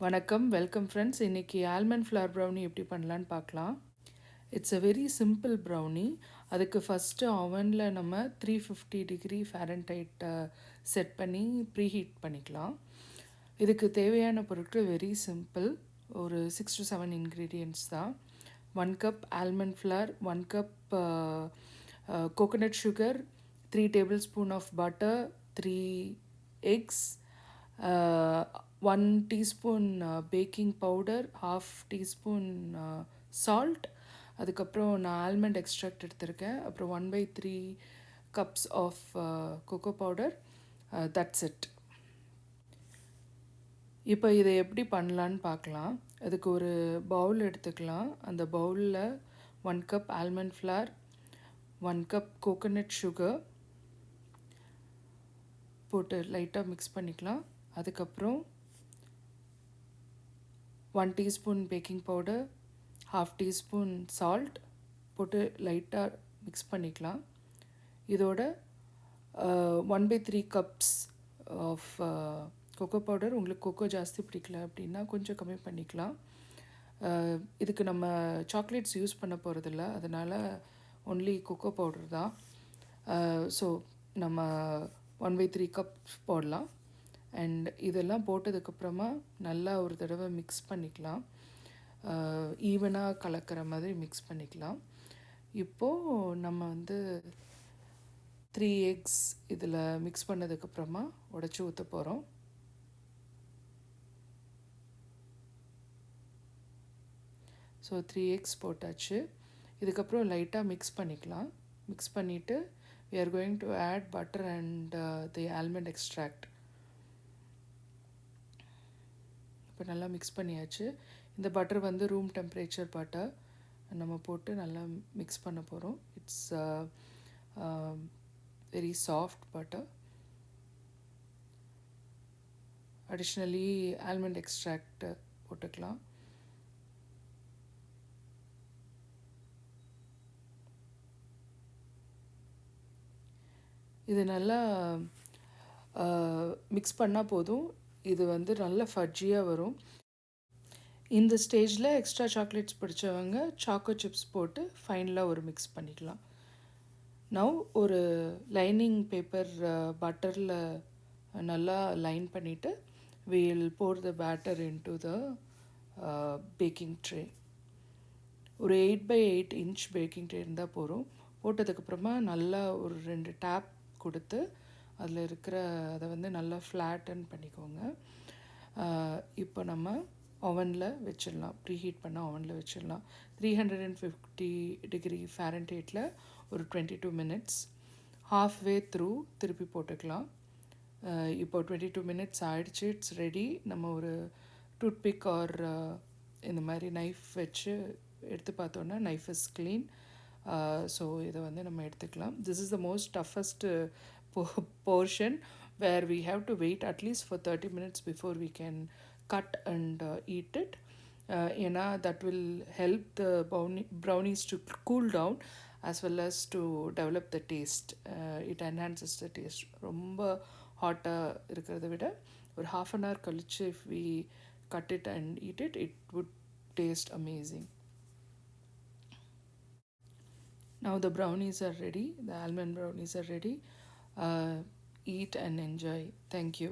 வணக்கம், welcome friends. இன்றைக்கி almond flower brownie எப்படி பண்ணலான்னு பார்க்கலாம். It's a very simple brownie. அதுக்கு ஃபஸ்ட்டு அவனில் நம்ம 350 டிகிரி ஃபாரன்ஹைட் செட் பண்ணி ப்ரீஹீட் பண்ணிக்கலாம். இதுக்கு தேவையான பொருட்கள் வெரி சிம்பிள். ஒரு 6 to 7 இன்க்ரீடியன்ட்ஸ் தான். 1 cup almond flower, 1 cup coconut sugar, 3 tablespoons of butter, 3 eggs, 1 teaspoon baking powder, half teaspoon salt, அதுக்கப்புறம் நான் ஆல்மண்ட் எக்ஸ்ட்ராக்ட் எடுத்திருக்கேன். அப்புறம் 1/3 cups of cocoa powder. That's it. இப்போ இதை எப்படி பண்ணலான்னு பார்க்கலாம். அதுக்கு ஒரு பவுல் எடுத்துக்கலாம். அந்த பவுலில் 1 cup almond flower, 1 cup coconut sugar போட்டு லைட்டாக மிக்ஸ் பண்ணிக்கலாம். அதுக்கப்புறம் 1 teaspoon baking powder, half teaspoon salt போட்டு லைட்டாக மிக்ஸ் பண்ணிக்கலாம். இதோட 1/3 கப்ஸ் ஆஃப் கோகோ பவுடர். உங்களுக்கு கோகோ ஜாஸ்தி பிடிக்கல அப்படின்னா கொஞ்சம் கம்மி பண்ணிக்கலாம். இதுக்கு நம்ம சாக்லேட்ஸ் யூஸ் பண்ண போகிறதில்ல, அதனால் ஒன்லி கோகோ பவுடர் தான். ஸோ நம்ம 1/3 கப்ஸ் போடலாம். அண்ட் இதெல்லாம் போட்டதுக்கப்புறமா நல்லா ஒரு தடவை மிக்ஸ் பண்ணிக்கலாம். ஈவனாக கலக்கிற மாதிரி மிக்ஸ் பண்ணிக்கலாம். இப்போது நம்ம 3 எக்ஸ் இதில் மிக்ஸ் பண்ணதுக்கப்புறமா உடச்சி ஊற்ற போகிறோம். ஸோ 3 எக்ஸ் போட்டாச்சு. இதுக்கப்புறம் லைட்டாக மிக்ஸ் பண்ணிக்கலாம். மிக்ஸ் பண்ணிவிட்டு we are going to add butter and the almond extract. இப்போ நல்லா மிக்ஸ் பண்ணியாச்சு. இந்த பட்டர் ரூம் டெம்பரேச்சர் பட்டர் நம்ம போட்டு நல்லா மிக்ஸ் பண்ண போகிறோம். It's very soft butter. Additionally almond extract போட்டுக்கலாம். இது நல்லா மிக்ஸ் பண்ணால் போதும். இது நல்லா ஃபட்ஜியாக வரும். இந்த ஸ்டேஜில் எக்ஸ்ட்ரா சாக்லேட்ஸ் பிடிச்சவங்க சாக்கோ சிப்ஸ் போட்டு ஃபைனலாக ஒரு மிக்ஸ் பண்ணிக்கலாம். நவ் ஒரு லைனிங் பேப்பர் பட்டரில் நல்லா லைன் பண்ணிவிட்டு we'll pour the batter into the baking tray. ஒரு 8x8 inch பேக்கிங் ட்ரே இருந்தால் போதும். போட்டதுக்கப்புறமா நல்லா ஒரு 2 டேப் கொடுத்து அதில் இருக்கிற அதை நல்லா ஃப்ளாட்டன் பண்ணிக்கோங்க. இப்போ நம்ம ஓவனில் வச்சிடலாம். ப்ரீஹீட் பண்ண ஓவனில் வச்சிடலாம். 350 டிகிரி ஃபாரன்ஹைட்டில் ஒரு 22 minutes. ஹாஃப்வே த்ரூ திருப்பி போட்டுக்கலாம். இப்போ 22 minutes ஆகிடுச்சு. It's ready. நம்ம ஒரு டூத்பிக் ஆர் இந்த மாதிரி நைஃப் வச்சு எடுத்து பார்த்தோன்னா நைஃப் இஸ் க்ளீன். ஸோ இதை நம்ம எடுத்துக்கலாம். This is the most toughest portion where we have to wait at least for 30 minutes before we can cut and eat it. ஏன்னா that will help the brownies to cool down as well as to develop the taste. It enhances the taste. ரொம்ப ஹாட்டாக இருக்கிறத விட ஒரு half an hour கழிச்சு if we cut it and eat it, it would taste amazing. Now the brownies are ready. The almond brownies are ready. Eat and enjoy. Thank you.